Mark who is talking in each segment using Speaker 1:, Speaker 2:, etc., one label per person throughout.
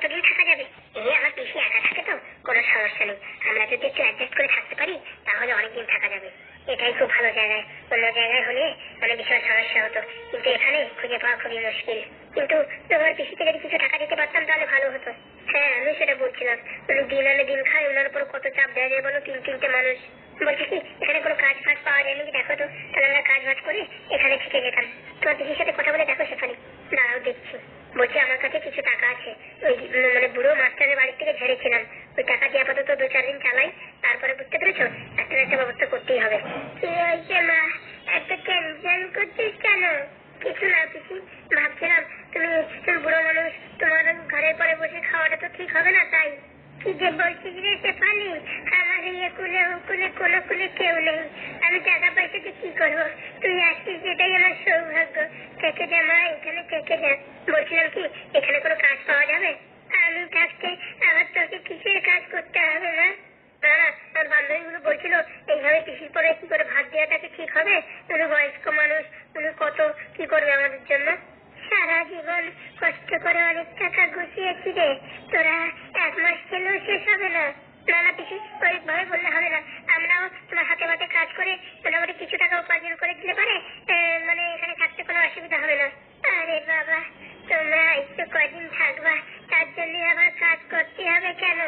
Speaker 1: কতদিন থাকা যাবে? এই আমার পিসি একা থাকে তো কোনো সমস্যা নেই, আমরা যদি একটু অ্যাডজাস্ট করে থাকতে পারি তাহলে অনেকদিন থাকা যাবে। এটাই খুব ভালো জায়গায়, অন্য জায়গায় হলে মানে বিশাল সমস্যা হতো, কিন্তু এখানে খুঁজে পাওয়া খুবই মুশকিল। কিন্তু তোমার পিসিকে যদি কিছু টাকা দিতে পারতাম তাহলে ভালো হতো। হ্যাঁ আমি সেটা বলছিলাম, উনি দিন আনে দিন খায়, ওনার উপর কত চাপ দেওয়া যায় বলো, তিনটে মানুষ। বলছি কি এখানে কোনো কাজ ফাজ পাওয়া যায় নাকি দেখো তো, তাহলে আমরা কাজ বাজ করে এখানে থেকে যেতাম। তোমার পিসির সাথে কথা বলে দেখো সেখানে। দাঁড়াও দেখছি। বলছি আমার কাছে কিছু টাকা আছে, ওই মানে বুড়ো মাস্টারের বাড়ি থেকে ঝেড়েছিলাম, ওই টাকা দিয়ে আপাতত 2-4 দিন চালাই, তারপরে বুঝতে পেরেছো একটা একটা ব্যবস্থা করতেই হবে। কি হয়েছে মা, এত টেনশন করছিস কেন? কিছু না পিসি, ভাবছিলাম তুমি বুড়ো মানুষ, তোমার ঘরের পরে বসে খাওয়াটা তো ঠিক হবে না, তাই। কি যে বলছিস রে শেফালি, আমার ইয়ে কুলে কুলে কোনো কুলে কেউ নেই, আমি টাকা পয়সা দিয়ে কি করবো? তুই আসছিস এটাই আমার সৌভাগ্য। থেকে যা মা, এখানে থেকে যা। বলছিলাম কি এখানে কোনো কাজ পাওয়া যাবে? আমি থাকতে আবার তোকে কিসের কাজ করতে হবে? না আমার বান্ধবীগুলো বলছিল এইভাবে পিসির পরে কি করে ভাত দেওয়াটাকে ঠিক হবে, উনি বয়স্ক মানুষ, উনি কত কি করবে আমাদের জন্য। সারা জীবন কষ্ট করে অনেক টাকা গুছিয়েছি রে, তোরা 1 মাস খেলেও শেষ হবে না। না না পিসি, ওইভাবে বললে হবে না, আমরাও তোমার হাতে হাতে কাজ করে মোটামুটি কিছু টাকা উপার্জন করে দিলে পারে মানে এখানে থাকতে কোনো অসুবিধা হবে না। আরে বাবা, তোমরা একটু কদিন থাকবা, তার জন্য আবার কাজ করতে হবে কেন?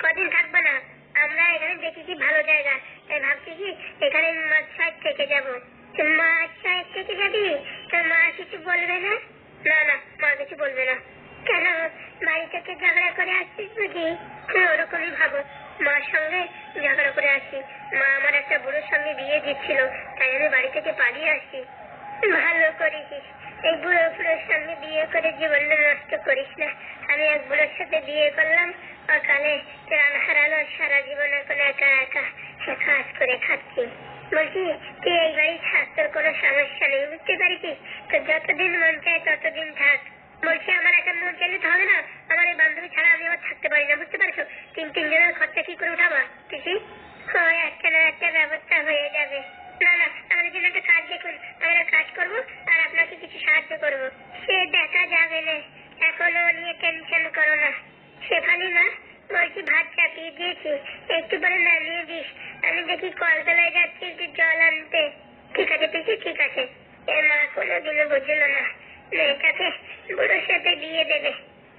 Speaker 1: কদিন থাকবা না, আমরা এখানে দেখেছি ভালো জায়গা, তাই ভাবছি কি এখানে মাছ সাইড থেকে যাবো। মাছ সাইড থেকে যাবি? তোর মা কিছু বলবে না? না না, মা কিছু বলবে না। কেন, বাড়ি থেকে ঝগড়া করে আসছিস বুঝি? ওরকমই ভাবো, মার সঙ্গে ঝগড়া করে আসছি। মা আমার একটা বুড়োর সঙ্গে বিয়ে দিচ্ছিল, তাই আমি বাড়ি থেকে পালিয়ে আসছি। ভালো করেছিস, এই বুড়ো বুড়োর সঙ্গে বিয়ে করে জীবনটা নষ্ট করিস না। আমি এক বুড়োর সাথে বিয়ে করলাম, অকালে প্রাণ হারালো, সারা জীবন এখন একা একা কাজ করে খাচ্ছি। বলছি তুই এই বাড়ি থাক, তোর কোনো সমস্যা নেই, বুঝতে পারিস? তোর যতদিন মন চায় ততদিন থাক। বলছি আমার এখন মন চাইলে তো হবে না, আমার এই বান্ধবী ছাড়া আমি আবার থাকতে পারি না, বুঝতে পারছো? 3 জনের খরচা কি করে উঠাবা পিসি? একটা না একটা ব্যবস্থা হয়ে যাবে। না না, আমাদের জন্য একটা কাজ দেখুন, আমরা কাজ করবো আর আপনাকে কিছু সাহায্য করবো। সে দেখা যাবে না, এখনো নিয়ে টেনশন করো না। শেফালি মা, বলছি ভাত চাপিয়ে দিয়েছি, একটু পরে নামিয়ে দিস। আমি দেখি কলতলায় যাচ্ছি একটু জল আনতে। ঠিক আছে পিসি, ঠিক আছে। এ মা কোনোদিনও বুঝল না, মেয়েটাকে বুড়োর সাথে বিয়ে দেবে।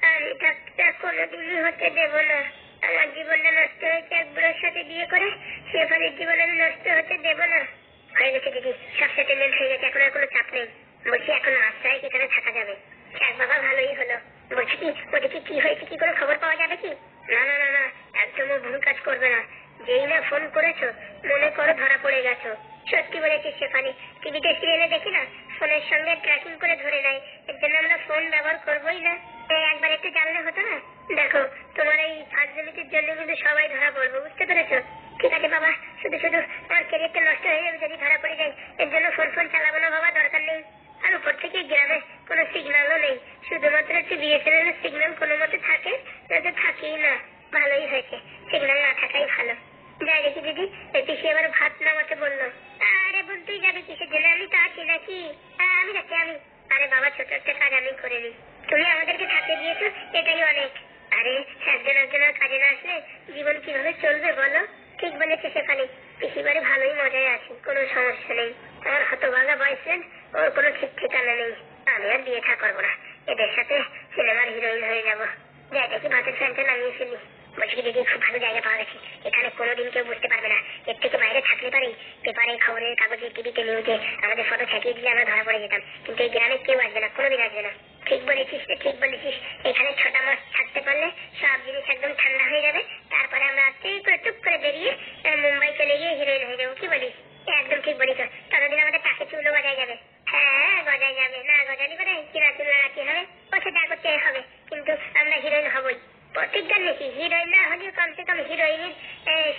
Speaker 1: আমি তা কোনোদিনই হতে দেব না। আমার জীবনটা নষ্ট হয়েছে এক বুড়োর সাথে বিয়ে করে, শেফালির জীবন আমি নষ্ট হতে দেব না। হয়ে গেছে দিদি, সব সেটেলমেন্ট হয়ে গেছে, এখন আর কোনো চাপ নেই। বলছি এখন আশ্রয় এখানে থাকা যাবে। যাক বাবা, ভালোই হলো। বলছি কি ওদিকে কি হয়েছে, কি করে খবর পাওয়া যাবে কি? না না না না, একদমও ভুল কাজ করবে না। যেই না ফোন করেছো মনে করো ধরা পড়ে গেছো। সত্যি বলেছিস শেফালি, টিভিতে সিরিয়ালে দেখি না ফোনের সঙ্গে ট্র্যাকিং করে ধরে নেয়, এর জন্য আমরা ফোন ব্যবহার করবোই না। একবার একটু জানলে হতো না? দেখো তোমার এই ফাজলামিটির জন্য কিন্তু সবাই ধরা পড়বো, বুঝতে পেরেছো? ঠিক আছে বাবা, শুধু শুধু আমার ক্যারিয়ারটা নষ্ট হয়ে যাবে যদি ধরা পড়ে যায়, এর জন্য ফোন ফোন চালাবো না বাবা, দরকার নেই। আর উপর থেকে গ্রামে কোনো সিগন্যালও নেই, শুধুমাত্র একটু বিএসএনএল এর সিগন্যাল কোনো মতে থাকে, যাতে থাকেই না। ভালোই হয়েছে, সিগন্যাল না থাকাই ভালো। যাই দেখি দিদি, পিসি আবার ভাত নামাতে বললো। আরে বোন তুই যাবি কিসের জন্য, আমি তো আছি নাকি? আমি যাচ্ছি আমি। আরে বাবা, ছোট একটা কাজ আমি করে নিই, তুমি আমাদেরকে থাকতে দিয়েছো এটাই অনেক। আরে একজন একজনের কাজে না আসলে জীবন কিভাবে চলবে বলো? ঠিক বলেছে শেফালি, পিসি বাড়ি ভালোই মজায় আছি, কোনো সমস্যা নেই। আমার হতভাগা বয়ফ্রেন্ড, ওর কোনো ঠিক ঠিকানা নেই। আমি আর বিয়ে থা করবো না, এদের সাথে সিনেমার হিরোইন হয়ে যাবো। যাই দেখি ভাতের ফ্যানটা নামিয়ে ফেলি। বলছি দিদি, খুব ভালো জায়গা পাওয়া গেছে, এখানে কোনোদিন কেউ বুঝতে পারবে না। এর থেকে বাইরে থাকলে পারে পেপারে, খবরের কাগজে, টিভিতে, নিউজে আমাদের ফটো ছাপিয়ে দিলে আমরা ধরা পড়ে যেতাম, কিন্তু এই গ্রামে কেউ আসবে না, কোনোদিন আসবে না। ঠিক বলেছিস, ঠিক বলেছিস। এখানে 6টা মাস থাকতে পারলে সব জিনিস একদম ঠান্ডা হয়ে যাবে, তারপরে আমরা আস্তে করে টুক করে বেরিয়ে মুম্বাই চলে গিয়ে হিরোইন হয়ে যাবো। কি বলিস? একদম ঠিক বলিস, ততদিন আমাদের টাকে চুলও গজায় যাবে। হ্যাঁ গজায় যাবে, না গজালি করে কিনা চুল লাগাতে হবে, ওকে যা করতে হবে, কিন্তু আমরা হিরোইন হবই। প্রতিজ্ঞা নাকি হিরোইন না হলেও কমসে কম হিরোইনের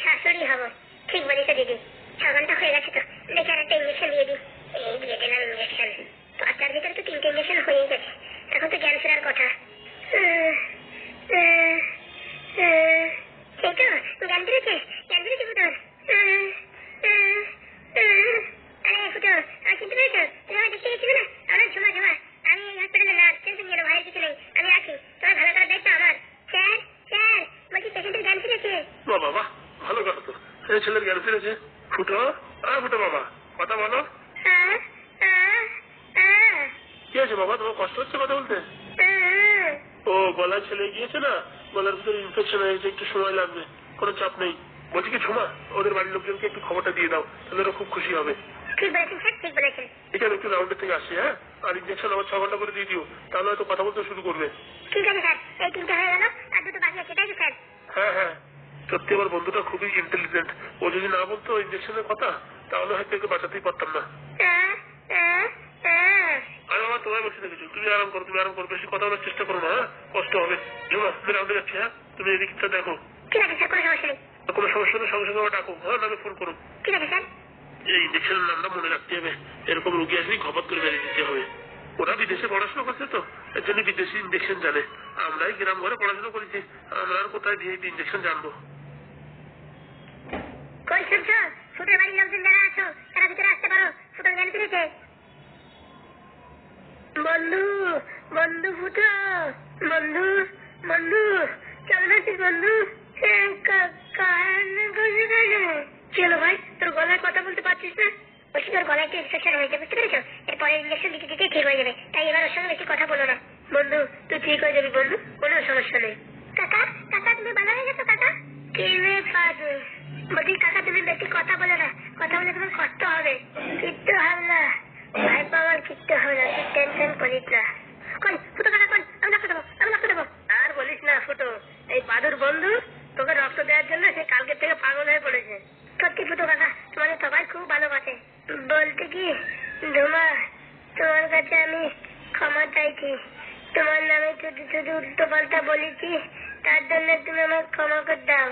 Speaker 1: শাশুড়ি হব। ঠিক বলিস দিদি। 6 ঘন্টা হয়ে গেছে তো, দেখে আর একটা ইঞ্জেকশন দিয়ে দিই। এই দিয়ে দিলাম ইঞ্জেকশন। 5টার ভিতরে তো 3টে ইঞ্জেকশন হয়ে গেছে, এখন তো জ্ঞান ফেরার কথা। সেই তো জ্ঞান ফিরেছে, জ্ঞান ফিরেছে ফুটো। আরে ফুটো, আমার চিনতে পেরেছো? তুমি আমার দেখতে গেছিলে না? আমার ঝুমা ঝুমা, আমি এই হসপিটালে নার্স, টেনশন নিয়ে ভয়ের কিছু নেই, আমি আছি, তোমার ভালো করার দায়িত্ব আমার।
Speaker 2: এই ছেলের জ্ঞান ফিরেছে। ফুটো, ফুটো বাবা, কথা বলো। কি আছে বাবা, তোমার কষ্ট হচ্ছে কথা বলতে? ও গলায় ছেলে গিয়েছে না, গলার ভিতরে ইনফেকশন হয়েছে, একটু সময় লাগবে, কোনো চাপ নেই। বলছি কি ঝুমা, ওদের বাড়ির লোকজনকে একটু খবরটা দিয়ে দাও, তাহলে ওরা খুব খুশি হবে।
Speaker 1: ঠিক বলেছেন স্যার, ঠিক বলেছেন।
Speaker 2: এখানে একটু রাউন্ডের থেকে আসছি, হ্যাঁ, আর ইঞ্জেকশন আবার 6 ঘন্টা করে দিয়ে দিও, তাহলে হয়তো কথা বলতে শুরু করবে।
Speaker 1: ঠিক আছে স্যার, এই 3টে হয়ে গেল, আর 2টো বাকি আছে, তাই তো স্যার?
Speaker 2: হ্যাঁ হ্যাঁ, সত্যি আমার বন্ধুটা খুবই ইন্টেলিজেন্ট। ও যদি না বলতো ইঞ্জেকশনের কথা, তাহলে হয়তো একে বাঁচাতেই পারতাম না। আমি আমার তোমায় বসে দেখেছি, তুমি আরাম করো, তুমি আরাম করো, বেশি কথা বলার চেষ্টা করো না, হ্যাঁ, কষ্ট হবে। ঝুমা, তুমি রাউন্ডে যাচ্ছি, হ্যাঁ, তুমি এদিকটা দেখো।
Speaker 1: ঠিক আছে স্যার, কোনো সমস্যা নেই।
Speaker 2: কোনো সমস্যা নেই, সঙ্গে সঙ্গে আমার ডাকো, হ্যাঁ, নাহলে ফোন করো।
Speaker 1: ঠিক আছে স্যার।
Speaker 2: এই ইঞ্জেকশনের নামটা মনে রাখতে হবে, এরকম রুগী আসলে খবর করে বেরিয়ে দিতে হবে। ওরা বিদেশে পড়াশোনা করছে তো, এর জন্য বিদেশি ইঞ্জেকশন জানে। আমরাই গ্রাম ঘরে পড়াশোনা করেছি, আমরা আর কোথায় দিয়ে ইঞ্জেকশন জানবো।
Speaker 1: কই শুনছো? ফুটোর বাড়ির লোকজন যারা আছো, তারা ভিতরে আসতে পারো, ফুটোর জ্ঞান ফিরেছে। বন্ধু, বন্ধু ফুটো, বন্ধু, বন্ধু, কেমন আছিস বন্ধু? কি হলো ভাই, তোর গলায় কথা বলতে পারছিস না? বলছি তোর গলায় একটু ইনফেকশন হয়েছে, বুঝতে পেরেছো? এরপরে ইঞ্জেকশন দিতে দিতেই ঠিক হয়ে যাবে, তাই এবার ওর সঙ্গে বেশি কথা বলো না। বন্ধু, তুই ঠিক হয়ে যাবি বন্ধু, কোনো সমস্যা নেই। কাকা, কাকা তুমি ভালো হয়ে গেছো কাকা? কি ব্যাপার? বলছি কাকা তুমি বেশি কথা বলে না, কথা বলে তোমার কষ্ট হবে। কিচ্ছু হবে না ভাই, পাওয়ার কিচ্ছু হবে না, তুই টেনশন করিস না। কই ফুটো কাকা, কই আমি রক্ত দেবো, আমি রক্ত দেবো। আর বলিস না ফুটো, এই পাদুর বন্ধু তোকে রক্ত দেওয়ার জন্য সে কালকে থেকে পাগল হয়ে পড়েছে। সত্যি ফুটো কাকা, তোমাদের সবাই খুব ভালোবাসে। বলতে কি ধুমা, তোমার কাছে আমি ক্ষমা চাইছি। তোমার নামে শুধু শুধু উল্টো পাল্টা বলেছি, তার জন্য তুমি আমার ক্ষমা করে দাও।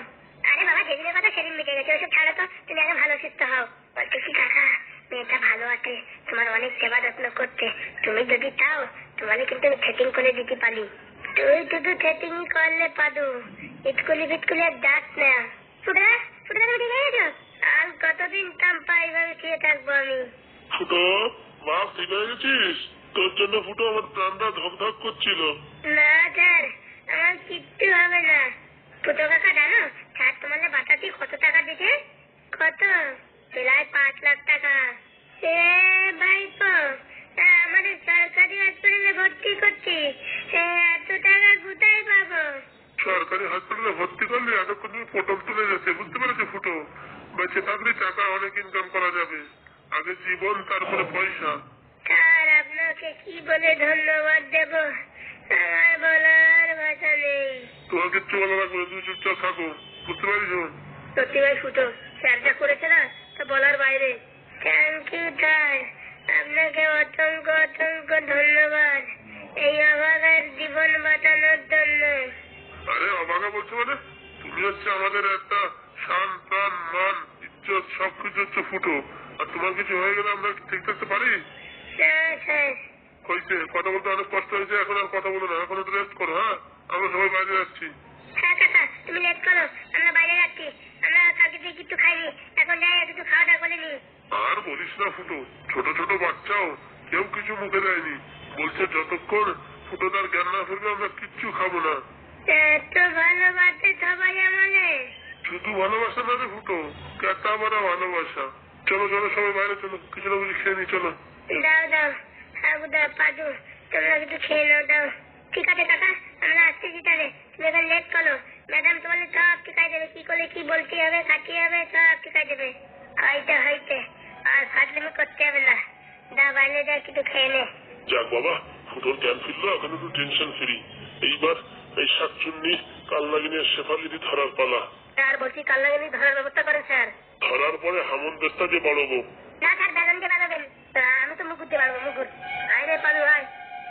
Speaker 1: আরে বাবা, যেদিনের কথা সেদিন মিটে গেছে, ওইসব ছাড়ো তো, তুমি আগে ভালো সুস্থ হও। বলতে কি কাকা, মেয়েটা ভালো আছে, তোমার অনেক সেবা যত্ন করতে। তুমি যদি চাও তোমাকে কিন্তু সেটিং করে দিতে পারি। তুই শুধু সেটিং করলে পাদু, ইটকুলি বিটকুলি আর যাস না। ফুটা, ফুটা তুমি ঠিক হয়ে গেছো? আর কতদিন টাম্পা এইভাবে খেয়ে থাকবো আমি?
Speaker 2: ফুটো, বাপ ঠিক হয়ে গেছিস? তোর জন্য ফুটো আমার প্রাণটা ধকধক করছিল।
Speaker 1: না স্যার, আমার কিচ্ছু হবে না। ফুটো কাকা জানো স্যার তোমাদের বাঁচাতে কত টাকা দিছে? কত? প্রায় 5 লাখ টাকা। এ ভাইপো, আমাদের সরকারি হাসপাতালে ভর্তি করছি, এত টাকা কোথায় পাবো?
Speaker 2: সরকারি হাসপাতালে ভর্তি করলে এতক্ষণ তুমি পটল তুলে যাচ্ছে, বুঝতে পেরেছো ফুটো? বেঁচে থাকলে টাকা অনেক ইনকাম করা যাবে, আগে জীবন তারপরে পয়সা।
Speaker 1: স্যার আপনাকে কি বলে ধন্যবাদ দেব, আমার বলার ভাষা নেই।
Speaker 2: তোমার কিচ্ছু বলা লাগবে না, তুমি চুপচাপ থাকো, বুঝতে পারিস?
Speaker 1: সত্যি ভাই ফুটো, স্যার যা করেছে না তা বলার বাইরে। থ্যাংক ইউ স্যার, আপনাকে অসংখ্য অসংখ্য ধন্যবাদ এই অভাগার জীবন বাঁচানোর জন্য।
Speaker 2: আরে অবাগা বলছো মানে? তুমি হচ্ছে আমাদের একটা শান, প্রাণ, মান, ইজ্জত সবকিছু হচ্ছে ফুটো, আর তোমার কিছু হয়ে গেলে আমরা ঠিক থাকতে পারি? হয়েছে, কথা বলতে অনেক কষ্ট হয়েছে, এখন আর কথা বলো না, এখন একটু রেস্ট করো, হ্যাঁ, আমরা সবাই বাইরে যাচ্ছি।
Speaker 1: হ্যাঁ কাকা, তুমি লেট করো, আমরা বাইরে যাচ্ছি। আমরা কালকে থেকে কিছু খাইনি, এখন যাই একটু খাওয়া দাওয়া করে নি।
Speaker 2: আর বলিস না ফুটো, ছোট ছোট বাচ্চাও কেউ কিছু মুখে দেয়নি, বলছে যতক্ষণ ফুটো তার জ্ঞান না ফিরবে আমরা কিচ্ছু খাবো না।
Speaker 1: এত ভালোবাসে সবাই আমাকে।
Speaker 2: শুধু ভালোবাসা না রে ফুটো, কেতা মারা ভালোবাসা। চলো চলো সবাই বাইরে চলো, কিছু না কিছু খেয়ে নি, চলো।
Speaker 1: দাও দাও, হাবুদা পাদু, তোমরা কিছু খেয়ে নাও, দাও। ঠিক আছে কাকা, আমরা আসতেছি তাহলে, তুমি এখন লেট করো। ম্যাডাম তোমাদের সব ঠিকাই দেবে, কি করলে কি বলতে হবে, খাটি হবে, সব ঠিকাই দেবে। হইতে হইতে আর ফাজলামি করতে হবে না। দা বাইরে যা কিছু খেয়ে নে।
Speaker 2: যাক বাবা, ফুটোর জ্ঞান ফিরলো, এখন একটু টেনশন ফ্রি। এইবার এই শাকচুন্নি, কালনাগিনী আর শেফালিদি ধরার পালা।
Speaker 1: স্যার বলছি কালনাগিনী ধরার ব্যবস্থা করেন স্যার।
Speaker 2: ধরার পরে হামনদেশটা যে বাড়াবো।
Speaker 1: না স্যার, বেতন দিয়ে বাড়াবেন। আমি তো মুকুর দিয়ে বাড়বো, মুকুর। আয় রে পালু আয়।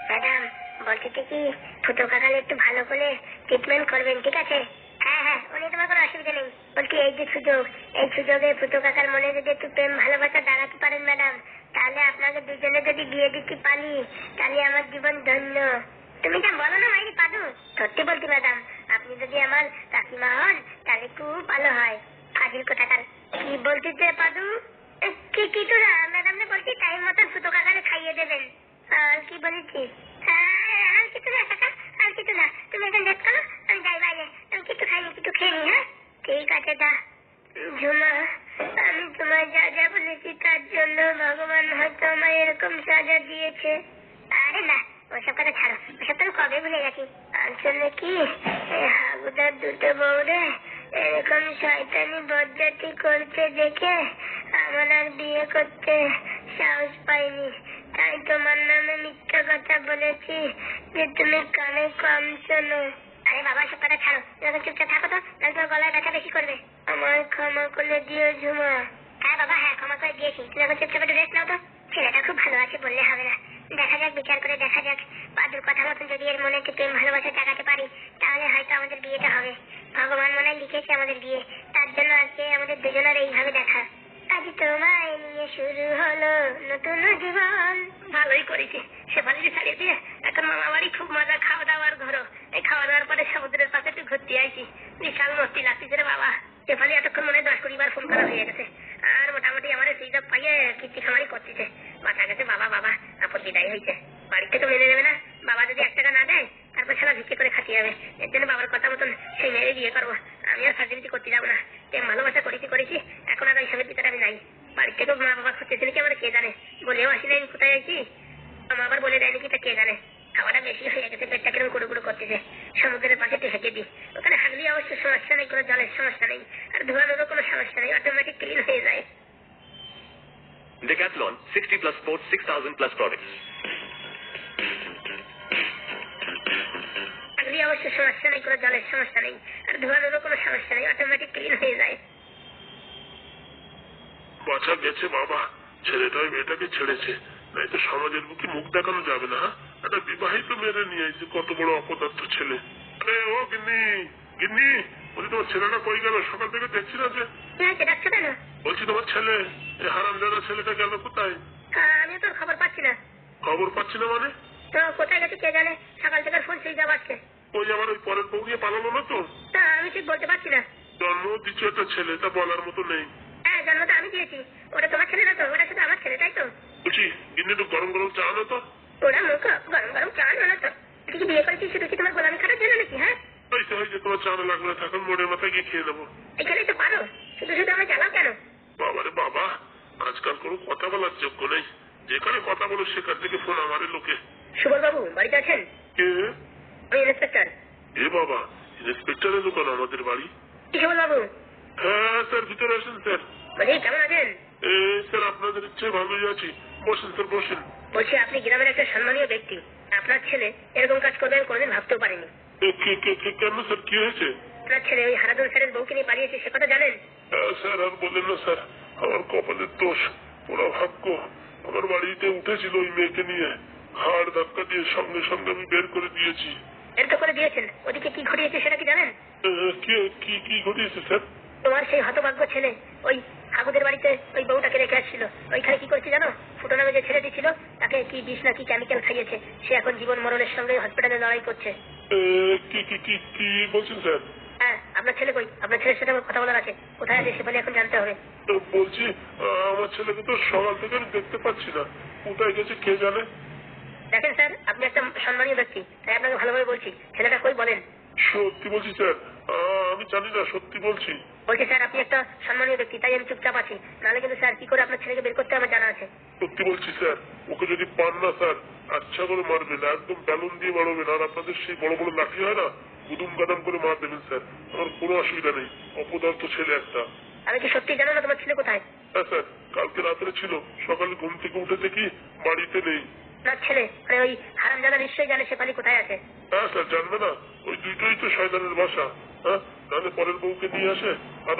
Speaker 1: ম্যাডাম বলছি কি, ফুটো কাকালে একটু ভালো করে ট্রিটমেন্ট করবেন, ঠিক আছে? হ্যাঁ হ্যাঁ, উনি তোমার কোনো অসুবিধা নেই। বলছি এই যে সুযোগ, এই সুযোগে ফুটো কাকার মনে যদি একটু প্রেম ভালোবাসা দাঁড়াতে পারেন ম্যাডাম, তাহলে আপনাকে দুজনে যদি বিয়ে দিতে পারি, তাহলে আমার জীবন ধন্য। তুমি যা বলো না মাইরি পাদু, সত্যি বলছি ম্যাডাম, আপনি যদি আমার কাকিমা হন তাহলে খুব ভালো হয়। ফাজিল কোথাকার, কি বলছিস রে পাদু? কি তোরা ম্যাডাম বলছি টাইম মতন ফুটো কাকারে খাইয়ে দেবেন। আর কি বলেছিস? আর কিছু না কাকা, আর কিছু না, তুমি এখন লেট করো, আমি যাই বাইরে, আমি কিছু খাইনি, কিছু খেয়ে নি। হ্যাঁ ঠিক আছে, দা ঝুমা, আমি তোমায় যা যা বলেছি তার জন্য ভগবান হয়তো আমায় এরকম সাজা দিয়েছে। আরে না, ওসব কথা ছাড়ো, ওসব তো কবে ভুলে গেছি। আসলে কি, এই হাগুদার দুটো বউরে এরকম শয়তানি বজ্জাতি করতে দেখে আমার আর বিয়ে করতে সাহস পাইনি, তাই তোমার নামে মিথ্যা কথা বলেছি যে তুমি কানে কম শোনো। আরে বাবা, সব কথা ছাড়ো, তুমি চুপচাপ থাকো তো, তাহলে তোমার গলায় ব্যথা বেশি করবে। আমায় ক্ষমা করে দিও ঝুমা। হ্যাঁ বাবা, হ্যাঁ, ক্ষমা করে দিয়েছি। তুমি এখন চুপচাপ একটু রেস্ট নাও তো। ছেলেটা খুব ভালো আছে বললে হবে না, দেখা যাক, বিচার করে দেখা যাক। বাদুর কথা মতন যদি এর মনে একটু প্রেম ভালোবাসা জাগাতে পারি তাহলে হয়তো আমাদের বিয়েটা হবে। ভগবান মনে হয় লিখেছে আমাদের বিয়ে, তার জন্য আজকে আমাদের দুজনের এইভাবে দেখা। আজ তোমায় নিয়ে শুরু হলো নতুন জীবন। ভালোই করেছি, শেফালিকে ছাড়িয়ে দিয়ে এখন মামা বাড়ি খুব মজা, খাওয়া দাওয়ার ঘরো। এই খাওয়া দাওয়ার পরে সমুদ্রের পাশে একটু ঘুরতে আইছি, বিশাল মস্তি লাগতেছে রে বাবা। শেফালি এতক্ষণ মনে 10-20 বার ফোন করা হয়ে গেছে, আর মোটামুটি আমার সুইচ অফ পাইয়ে কীর্তি খামারি করতেছে। বাঁচা গেছে বাবা, বাবা আপদ বিদায় হয়েছে। বাড়িতে তো মেনে নেবে না, বাবা যদি 1 টাকা না দেয় তারপর সারা ভিক্ষে করে খাটিয়ে যাবে। এর জন্য বাবার কথা মতন সেই মেয়েরে বিয়ে করবো। আমি আর সার্টিফিকেট করতে যাবো না, প্রেম ভালোবাসা করেছি, এখন আর ওইসবের ভিতরে আমি নাই। বাড়ি থেকেও মা বাবা খুঁজতেছিল কি আমার কে জানে, বলেও আসি নাই আমি কোথায় আছি। মা আবার বলে দেয়নি কি তা কে জানে। খাওয়াটা বেশি হয়ে গেছে, পেটটা কিরকম গুঁড়ো গুঁড়ো করতেছে। সমুদ্রের পাশে একটু হেঁটে দিই, ওখানে হাগলি অবশ্য সমস্যা নেই, কোনো জলের সমস্যা নেই, আর ধোয়ানোরও কোনো সমস্যা নেই, অটোমেটিক ক্লিন হয়ে যায়।
Speaker 3: Decathlon 60 plus sports, 6,000 plus products.
Speaker 1: হাগলি অবশ্য সমস্যা নেই, কোনো জলের সমস্যা নেই, আর ধোয়ানোরও কোনো সমস্যা নেই, অটোমেটিক ক্লিন হয়ে যায়।
Speaker 2: বাঁচা গেছে বাবা, ছেলেটা ওই মেয়েটাকে ছেড়েছে, নাই তো সমাজের বুকে মুখ দেখানো যাবে না। একটা বিবাহিত মেয়েরে নিয়ে যে কত বড় অপদার্থ ছেলে। আরে ও গিন্নি, গিন্নি, বলছি তোমার ছেলেটা কই গেল? সকাল থেকে দেখছি না যে।
Speaker 1: ডাকছো কেন?
Speaker 2: বলছি তোমার ছেলে, এই হারামজাদা ছেলেটা গেল কোথায়?
Speaker 1: আমিও তোর খবর পাচ্ছি না।
Speaker 2: খবর পাচ্ছি না মানে?
Speaker 1: তো কোথায় গেছে কে জানে, সকাল থেকে ফোন সুইচ অফ আসছে।
Speaker 2: ওই আমার ওই পরের বউ নিয়ে পালালো না তো?
Speaker 1: তা আমি ঠিক বলতে পারছি না।
Speaker 2: জন্ম দিচ্ছ একটা ছেলে, তা বলার মতো নেই।
Speaker 1: হ্যাঁ, জন্ম তো আমি দিয়েছি, ওটা তোমার ছেলে না তো, ওটা শুধু আমার ছেলে, তাই তো?
Speaker 2: বলছি গিন্নি একটু গরম গরম চা আনো তো।
Speaker 1: ওরা মুখ গরম গরম চা আনো তো। তুই কি বিয়ে করেছিস শুধু কি তোমার গোলামি খাটার জন্য নাকি? হ্যাঁ,
Speaker 2: হয়েছে তোমার চা আনা লাগবে না, থাকুন মোড়ের মাথায় গিয়ে খেয়ে নেবো।
Speaker 1: এখানেই তো পারো, শুধু শুধু আমার জ্বালাও কেন?
Speaker 2: বাবারে বাবা, আজকাল কোনো কথা বলার যোগ্য নেই, যেখানে কথা বলো সেখান থেকে ফোন আমারে লোকে।
Speaker 1: সুবল বাবু বাড়িতে আছেন?
Speaker 2: কে?
Speaker 1: আমি ইন্সপেক্টর।
Speaker 2: এ বাবা, ইন্সপেক্টরের দোকান আমাদের বাড়ি?
Speaker 1: কি সুবল বাবু?
Speaker 2: হ্যাঁ স্যার, ভিতরে আসেন স্যার।
Speaker 1: বলছি কেমন আছেন?
Speaker 2: স্যার আপনাদের ইচ্ছে ভালোই আছি, বসেন স্যার বসেন।
Speaker 1: বলছি আপনি গ্রামের একটা সম্মানীয় ব্যক্তি, আপনার ছেলে এরকম কাজ করবে আমি কোনোদিন ভাবতেও পারিনি।
Speaker 2: কেন স্যার, কি হয়েছে?
Speaker 1: আপনার ছেলে ওই হারাদুল স্যারের বউকে নিয়ে পালিয়েছে, সে কথা জানেন?
Speaker 2: স্যার আর বললেন না স্যার, আমার কপালের দোষ, পুরো ভাগ্য। আমার বাড়িতে উঠেছিল ওই মেয়েকে নিয়ে, হাড় ধাক্কা দিয়ে সঙ্গে সঙ্গে আমি বের করে দিয়েছি।
Speaker 1: বের তো করে দিয়েছেন, ওদিকে কি ঘটিয়েছে সেটা কি জানেন?
Speaker 2: কি ঘটিয়েছে স্যার?
Speaker 1: তোমার সেই হতভাগ্য ছেলে ওই হাগুদের বাড়িতে ওই বউটাকে রেখে আসছিল, ওইখানে কি করছে জানো? ফুটো নামে যে ছেলে দিচ্ছিল তাকে কি বিষ না কি কেমিক্যাল খাইয়েছে, সে এখন জীবন মরণের সঙ্গে হসপিটালে লড়াই করছে।
Speaker 2: কি বলছেন স্যার?
Speaker 1: হ্যাঁ, আপনার ছেলে কই? আপনার ছেলের সাথে আমার কথা বলার আছে, কোথায় আছে সেখানে এখন জানতে হবে।
Speaker 2: বলছি আমার ছেলেকে তো সকাল থেকে আমি দেখতে পাচ্ছি না, কোথায় গেছে কে জানে।
Speaker 1: দেখেন স্যার, আপনি একটা সম্মানীয় ব্যক্তি, তাই আপনাকে ভালোভাবে বলছি, ছেলেটা কই বলেন?
Speaker 2: সত্যি বলছি স্যার, আমি জানি না, সত্যি বলছি।
Speaker 1: বলছি স্যার, আপনি একটা সম্মানীয় ব্যক্তি, তাই আমি চুপচাপ আছি, নাহলে কিন্তু স্যার কি করে আপনার ছেলেকে বের করতে আমার জানা আছে।
Speaker 2: সত্যি বলছি স্যার, ওকে যদি পান না স্যার, আচ্ছা করে মারবেন, একদম বেলুন দিয়ে মারবেন, আর আপনাদের সেই বড় বড় লাঠি হয় না, গুদুম গাদাম করে মার দেবেন স্যার, আমার কোনো অসুবিধা নেই। অপদার্থ ছেলে একটা।
Speaker 1: আমি কি সত্যি জানো না তোমার ছেলে কোথায়?
Speaker 2: হ্যাঁ স্যার, কালকে রাত্রে ছিল, সকালে ঘুম থেকে উঠে দেখি বাড়িতে নেই।
Speaker 1: আপনার ছেলে মানে ওই হারামজাদা নিশ্চয়ই জানে শেফালি কোথায় আছে।
Speaker 2: হ্যাঁ স্যার, জানবে না? ওই দুইটাই তো শয়তানের বাসা। হ্যাঁ, নাহলে পরের বউকে নিয়ে আসে, আর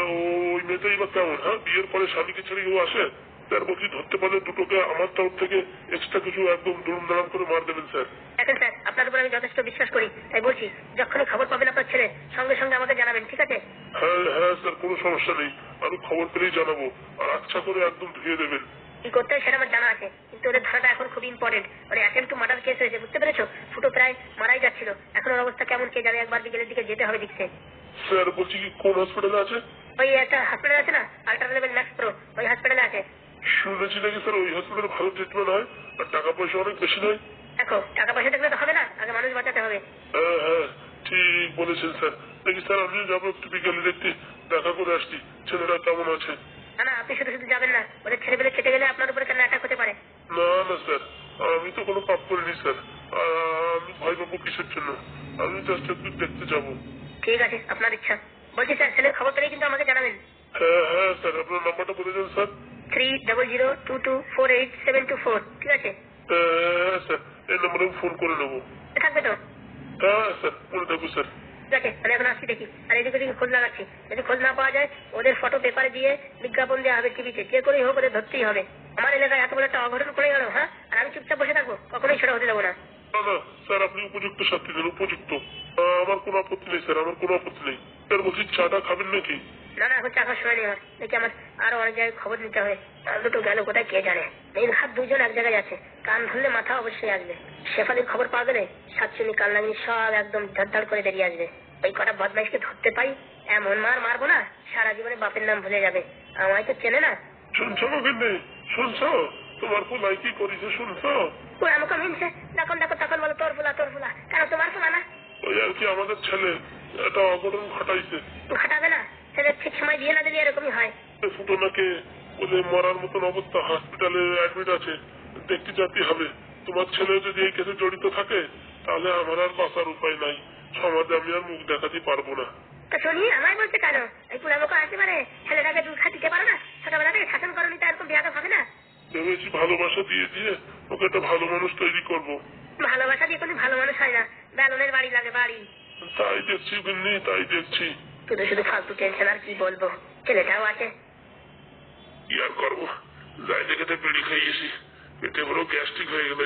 Speaker 2: ওই মেয়েটাই বা কেমন? হ্যাঁ, বিয়ের পরে স্বামীকে ছেড়ে ও আসে। স্যার বলছি, ধরতে পারলে দুটোকে আমার তরফ থেকে এক্সট্রা কিছু একদম দুরুম দারাম করে মার দেবেন স্যার।
Speaker 1: দেখেন স্যার, আপনার উপর আমি যথেষ্ট বিশ্বাস করি, তাই বলছি যখনই খবর পাবেন আপনার ছেলে সঙ্গে সঙ্গে আমাকে জানাবেন, ঠিক আছে?
Speaker 2: হ্যাঁ স্যার, কোনো সমস্যা নেই, আমি খবর পেলেই জানাবো, আর আচ্ছা করে একদম ধুয়ে দেবেন।
Speaker 1: কি করতে হয় সেটা আমার জানা আছে, কিন্তু ওদের ধরাটা এখন খুব ইম্পর্টেন্ট। মানে অ্যাটেম্প টু মার্ডার কেস হয়েছে, বুঝতে পেরেছো? ফুটো প্রায় মারাই যাচ্ছিল, এখন ওর অবস্থা কেমন কে জানে, একবার বিকেলের দিকে যেতে হবে দেখছে।
Speaker 2: স্যার বলছি কি, কোন হসপিটালে আছে?
Speaker 1: ওই একটা হসপিটাল আছে না, আল্ট্রা লেভেল ম্যাক্স প্রো, ওই হসপিটালে আছে।
Speaker 2: শুনেছি নাকি স্যার ওই হসপিটালে ভালো ট্রিটমেন্ট হয়, আর টাকা পয়সা অনেক বেশি নয়।
Speaker 1: দেখো, টাকা পয়সা দেখলে তো হবে না, আগে মানুষ বাঁচাতে হবে।
Speaker 2: হ্যাঁ ঠিক বলেছেন স্যার। দেখি স্যার, আমিও যাবো একটু বিকেলে, দেখতে দেখা করে আসছি। দিচ্ছেন ওরা কেমন আছে?
Speaker 1: না না, আপনি শুধু শুধু যাবেন না, ওদের ছেলে পেলে চেটে গেলে আপনার উপরে কেন অ্যাটাক হতে পারে।
Speaker 2: না না স্যার, আমি তো কোনো পাপ করিনি স্যার। আমি ভয় পাবো কিসের জন্য? আমি জাস্ট একটু দেখতে যাবো।
Speaker 1: ঠিক আছে, আপনার ইচ্ছা। বলছি স্যার, ছেলের খবর পেলে কিন্তু আমাকে জানাবেন।
Speaker 2: হ্যাঁ হ্যাঁ স্যার, আপনার নাম্বারটা বলে দেন স্যার।
Speaker 1: 3002248724, ঠিক আছে?
Speaker 2: হ্যাঁ স্যার, এই নাম্বারে আমি ফোন করে নেবো।
Speaker 1: থাকবে তো?
Speaker 2: হ্যাঁ স্যার, মনে থাকবো স্যার।
Speaker 1: ঠিক আছে, আমি এখন আসছি দেখি। আর এদিকে ওদিকে খোঁজ লাগাচ্ছি, যদি খোঁজ না পাওয়া যায় ওদের ফটো পেপারে দিয়ে বিজ্ঞাপন দেওয়া হবে টিভিতে, যে করেই হোক ওদের ধরতেই হবে। আমার এলাকায় এত বড় একটা অঘটন করে গেল, হ্যাঁ, আর আমি চুপচাপ বসে থাকবো? কখনোই সেটা হতে দেবো না।
Speaker 2: না না স্যার, আপনি উপযুক্ত শাস্তি দেন, উপযুক্ত। আমার কোনো আপত্তি নেই স্যার, আমার কোনো আপত্তি নেই। স্যার বলছি, চাটা খাবেন নাকি?
Speaker 1: না না, এখন চাকার সময় নেই আমার। দেখি আমার আরো অনেক জায়গায় খবর নিতে হবে। আর দুটো গেল কোথায় কে জানে। এই হাত দুজন এক জায়গায় আছে, কান ধরলে মাথা অবশ্যই আসবে। শেফালির খবর পাওয়া গেলে সাতচুনি কান লাগিয়ে সব একদম ঝাড় করে বেরিয়ে আসবে। ওই কটা বদমাইশকে ধরতে পাই, এমন মার মারবো না সারা জীবনে বাপের নাম ভুলে যাবে। আমায় তো চেনে না।
Speaker 2: শুনছো গোবিন্দে, শুনছো? তোমার পোলাই কি করেছে শুনছো?
Speaker 1: ওই আমাকে মিনছে, যখন দেখো তখন বলো তোর ফুলা তোর ফুলা। কেন তোমার ফুলা না?
Speaker 2: ওই আর কি, আমাদের ছেলে একটা অঘটন ঘটাইছে।
Speaker 1: ঘটাবে না, ছেলের ঠিক সময় বিয়ে না দিলে এরকমই হয়।
Speaker 2: ফুটনাকে বলে মরার মতন অবস্থা, হসপিটালে অ্যাডমিট আছে। দেখতে যেতে হবে। তোমার ছেলে যদি এই কেসে জড়িত থাকে তাহলে আমার আর বাঁচার উপায় নাই। সমাজে আমি আর মুখ দেখাতে পারবো না।
Speaker 1: তা শুনি আমায় বলছে কেন? এই পুরামুখো আসতে পারে, ছেলেটাকে দুধ খা দিতে পারো না? ছোটবেলা থেকে শাসন করনি তো এরকম বিয়াদব হবে না?
Speaker 2: ভেবেছি ভালোবাসা দিয়ে দিয়ে ওকে একটা ভালো মানুষ তৈরি করব।
Speaker 1: ভালোবাসা দিয়ে কোনো ভালো মানুষ হয় না, বেলনের বাড়ি লাগে বাড়ি।
Speaker 2: তাই দেখছি গিন্নি, তাই দেখছি।
Speaker 1: শুধু শুধু ফালতু টেনশন, আর কি বলবো। ছেলেটাও আছে।
Speaker 2: কি আর করবো, যাই দেখে বিড়ি খাইয়েছি, পেটে বড় গ্যাস্ট্রিক হয়ে গেল।